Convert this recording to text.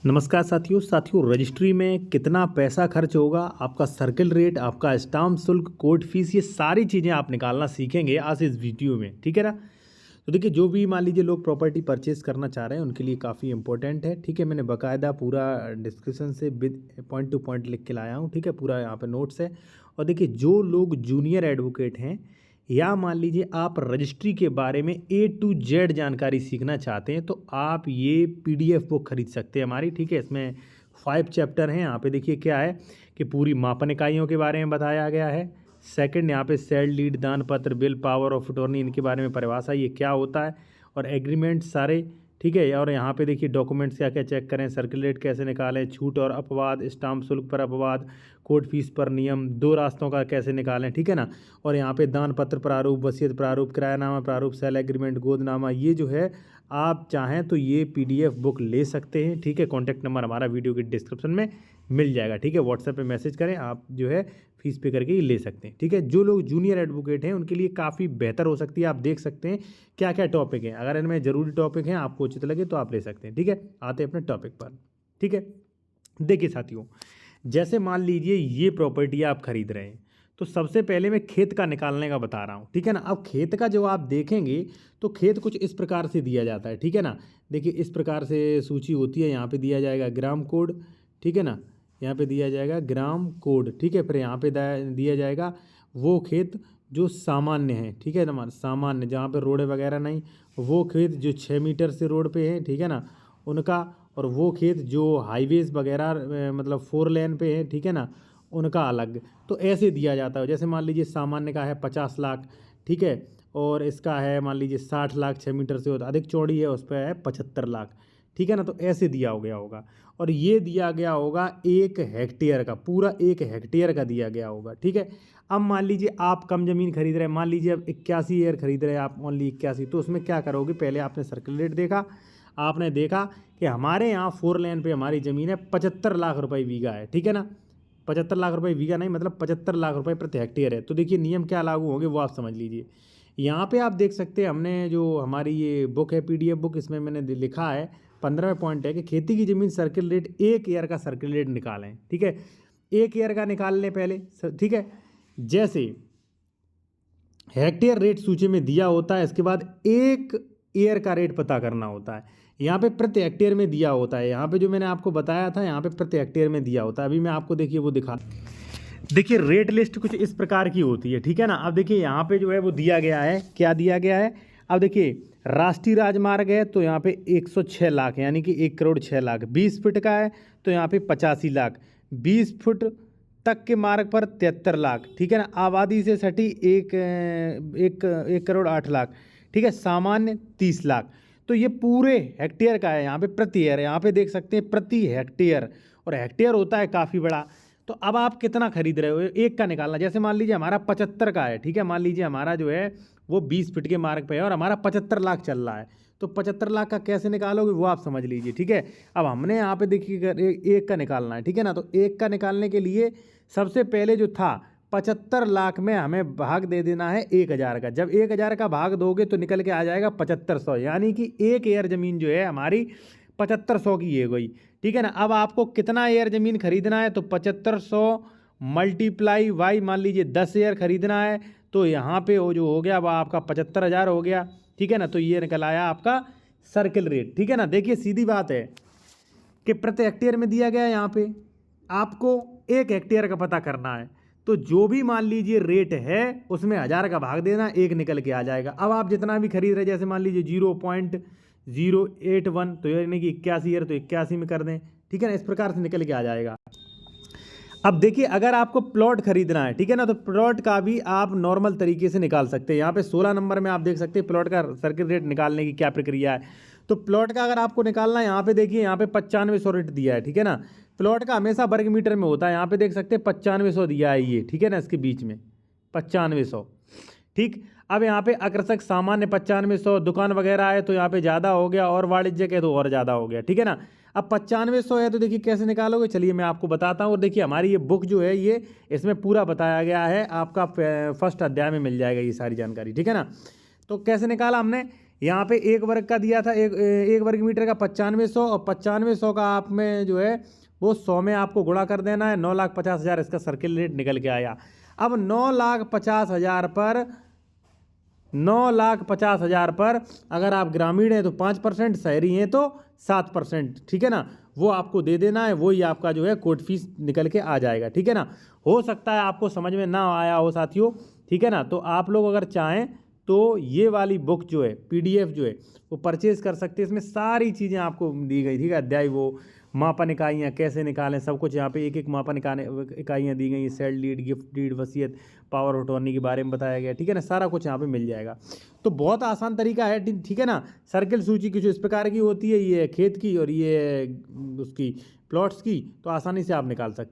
नमस्कार साथियों रजिस्ट्री में कितना पैसा खर्च होगा, आपका सर्किल रेट, आपका स्टाम्प शुल्क, कोर्ट फीस, ये सारी चीज़ें आप निकालना सीखेंगे आज इस वीडियो में। ठीक है ना। तो देखिए, जो भी मान लीजिए लोग प्रॉपर्टी परचेज करना चाह रहे हैं उनके लिए काफ़ी इंपॉर्टेंट है। ठीक है, मैंने बाकायदा पूरा डिस्क्रिप्शन से विद पॉइंट टू पॉइंट लिख के लाया हूँ। ठीक है, पूरा यहाँ पे नोट्स है। और देखिए, जो लोग जूनियर एडवोकेट हैं या मान लीजिए आप रजिस्ट्री के बारे में A to Z जानकारी सीखना चाहते हैं तो आप ये PDF बुक खरीद सकते हैं हमारी। ठीक है, इसमें 5 चैप्टर हैं। यहाँ पे देखिए क्या है कि पूरी मापन इकाइयों के बारे में बताया गया है। सेकंड, यहाँ पे सेल डीड, दान पत्र, बिल, पावर ऑफ अटॉर्नी, इनके बारे में परिभाषा, ये क्या होता है, और एग्रीमेंट सारे। ठीक है, और यहाँ पे देखिए डॉक्यूमेंट्स क्या क्या चेक करें, सर्किल रेट कैसे निकालें, छूट और अपवाद, स्टाम्प शुल्क पर अपवाद, कोर्ट फीस पर नियम, 2 रास्तों का कैसे निकालें। ठीक है ना। और यहाँ पे दान पत्र प्रारूप, वसीयत प्रारूप, किरायानामा प्रारूप, सेल एग्रीमेंट, गोदनामा, ये जो है आप चाहें तो ये PDF बुक ले सकते हैं। ठीक है, कॉन्टैक्ट नंबर हमारा वीडियो के डिस्क्रिप्शन में मिल जाएगा। ठीक है, व्हाट्सएप पे मैसेज करें, आप जो है फीस पे करके ये ले सकते हैं। ठीक है, जो लोग जूनियर एडवोकेट हैं उनके लिए काफ़ी बेहतर हो सकती है। आप देख सकते हैं क्या क्या टॉपिक हैं, अगर इनमें ज़रूरी टॉपिक हैं आपको उचित लगे तो आप ले सकते हैं। ठीक है, आते हैं अपने टॉपिक पर। ठीक है, देखिए साथियों, जैसे मान लीजिए ये प्रॉपर्टी आप खरीद रहे हैं तो सबसे पहले मैं खेत का निकालने का बता रहा हूँ। ठीक है ना। अब खेत का जो आप देखेंगे तो खेत कुछ इस प्रकार से दिया जाता है। ठीक है ना। देखिए, इस प्रकार से सूची होती है। यहाँ पे दिया जाएगा ग्राम कोड। ठीक है ना, यहाँ पे दिया जाएगा ग्राम कोड। ठीक है, फिर यहाँ पे दिया जाएगा वो खेत जो सामान्य है। ठीक है ना, सामान्य जहाँ पे रोड वगैरह नहीं, वो खेत जो 6 मीटर से रोड पे है। ठीक है ना, उनका। और वो खेत जो हाईवेज वगैरह मतलब 4 लेन पे है। ठीक है ना, उनका अलग। तो ऐसे दिया जाता है। जैसे मान लीजिए सामान्य का है 50 लाख। ठीक है, और इसका है मान लीजिए 60 लाख, 6 मीटर से अधिक चौड़ी है, उस पर है 75 लाख। ठीक है ना, तो ऐसे दिया हो गया होगा। और ये दिया गया होगा 1 हेक्टेयर का, पूरा 1 हेक्टेयर का दिया गया होगा। ठीक है, अब मान लीजिए आप कम ज़मीन खरीद रहे हैं, मान लीजिए अब 81 ईयर खरीद रहे हैं आप, ओनली 81, तो उसमें क्या करोगे, पहले आपने सर्किल रेट देखा, आपने देखा कि हमारे यहाँ 4 लेन पे हमारी ज़मीन है 75 लाख रुपए बीघा है। ठीक है ना, 75 लाख रुपए बीघा नहीं, मतलब 75 लाख रुपए प्रति हेक्टेयर है। तो देखिए नियम क्या लागू होंगे वो आप समझ लीजिए। यहाँ पे आप देख सकते हैं, हमने जो हमारी ये बुक है PDF बुक, इसमें मैंने लिखा है 15वें पॉइंट है कि खेती की ज़मीन सर्किल रेट 1 ईयर का सर्किल रेट निकालें। ठीक है, 1 ईयर का निकाल लें पहले। ठीक है, जैसे हेक्टेयर रेट सूची में दिया होता है, इसके बाद 1 ईयर का रेट पता करना होता है। यहाँ पे प्रति हेक्टेयर में दिया होता है। यहाँ पे जो मैंने आपको बताया था, यहाँ पे प्रति हेक्टेयर में दिया होता है। अभी मैं आपको देखिए वो दिखा, देखिए रेट लिस्ट कुछ इस प्रकार की होती है। ठीक है ना। अब देखिए यहाँ पे जो है वो दिया गया है, क्या दिया गया है। अब देखिए राष्ट्रीय राजमार्ग है तो यहाँ पे 106 लाख, यानी कि 1 करोड़ 6 लाख। 20 फीट का है तो यहाँ पे 85 लाख। 20 फुट तक के मार्ग पर 73 लाख। ठीक है ना। आबादी से सटी एक करोड़ 8 लाख। ठीक है, सामान्य 30 लाख। तो ये पूरे हेक्टेयर का है, यहाँ पे प्रति ईयर, यहाँ पे देख सकते हैं प्रति हेक्टेयर, और हेक्टेयर होता है काफ़ी बड़ा। तो अब आप कितना खरीद रहे हो, एक का निकालना। जैसे मान लीजिए हमारा 75 का है। ठीक है, मान लीजिए हमारा जो है वो 20 फीट के मार्ग पे है और हमारा 75 लाख चल रहा है, तो 75 लाख का कैसे निकालोगे वो आप समझ लीजिए। ठीक है, अब हमने यहाँ पे देखिए एक का निकालना है। ठीक है ना, तो एक का निकालने के लिए सबसे पहले जो था 75 लाख में हमें भाग दे देना है 1000 का। जब 1000 का भाग दोगे तो निकल के आ जाएगा 7500, यानी कि 1 एयर ज़मीन जो है हमारी 7500 की ये गई। ठीक है ना। अब आपको कितना एयर ज़मीन खरीदना है, तो 7500 मल्टीप्लाई बाई मान लीजिए 10 एयर खरीदना है, तो यहाँ पे वो जो हो गया वह आपका 75,000 हो गया। ठीक है ना, तो ये निकल आया आपका सर्किल रेट। ठीक है ना, देखिए सीधी बात है कि प्रति हेक्टेयर में दिया गया है, यहाँ पे आपको 1 हेक्टेयर का पता करना है, तो जो भी मान लीजिए रेट है उसमें 1000 का भाग देना, 1 निकल के आ जाएगा। अब आप जितना भी खरीद रहे, जैसे मान लीजिए 0.081, तो यानी कि 81 ईयर, तो 81 में कर दें। ठीक है ना, इस प्रकार से निकल के आ जाएगा। अब देखिए अगर आपको प्लॉट खरीदना है, ठीक है ना, तो प्लॉट का भी आप नॉर्मल तरीके से निकाल सकते हैं। यहाँ पे 16 नंबर में आप देख सकते हैं प्लॉट का सर्किल रेट निकालने की क्या प्रक्रिया है। तो प्लॉट का अगर आपको निकालना है, यहाँ पे देखिए, यहाँ पे 9500 रेट दिया है। ठीक है ना, प्लॉट का हमेशा वर्ग मीटर में होता है। यहाँ पे देख सकते हैं 9500 दिया है ये। ठीक है ना, इसके बीच में 9500। ठीक, अब यहाँ पे आकर्षक सामान्य 9500, दुकान वगैरह है तो यहाँ पे ज़्यादा हो गया, और वाणिज्यिक है तो और ज़्यादा हो गया। ठीक है ना। अब 9500 है तो देखिए कैसे निकालोगे, चलिए मैं आपको बताता हूँ। और देखिए हमारी ये बुक जो है ये, इसमें पूरा बताया गया है, आपका फर्स्ट अध्याय में मिल जाएगा ये सारी जानकारी। ठीक है ना, तो कैसे निकाला हमने, यहाँ पे 1 वर्ग का दिया था, एक वर्ग मीटर का 9500, और 9500 का आप में जो है वो 100 में आपको गुणा कर देना है। 9,50,000 इसका सर्किल रेट निकल के आया। अब 9,50,000 पर 9,50,000 पर अगर आप ग्रामीण हैं तो 5%, शहरी हैं तो 7%, ठीक है ना, वो आपको दे देना है। वही आपका जो है कोर्ट फीस निकल के आ जाएगा, ठीक है ना। हो सकता है आपको समझ में ना आया हो साथियों, ठीक है ना। तो आप लोग अगर चाहें तो ये वाली बुक जो है PDF जो है वो परचेज कर सकते हैं। इसमें सारी चीज़ें आपको दी गई, ठीक है। अध्याय वो मापन इकाइयाँ कैसे निकालें, सब कुछ यहाँ पे एक एक मापन इकाइयाँ दी गई हैं। सेल डीड, गिफ्ट डीड, वसीयत, पावर ऑफ अटॉर्नी के बारे में बताया गया, ठीक है ना। सारा कुछ यहाँ पे मिल जाएगा। तो बहुत आसान तरीका है, ठीक है ना। सर्किल सूची कुछ इस प्रकार की होती है, ये खेत की और ये उसकी प्लॉट्स की, तो आसानी से आप निकाल सकते हैं।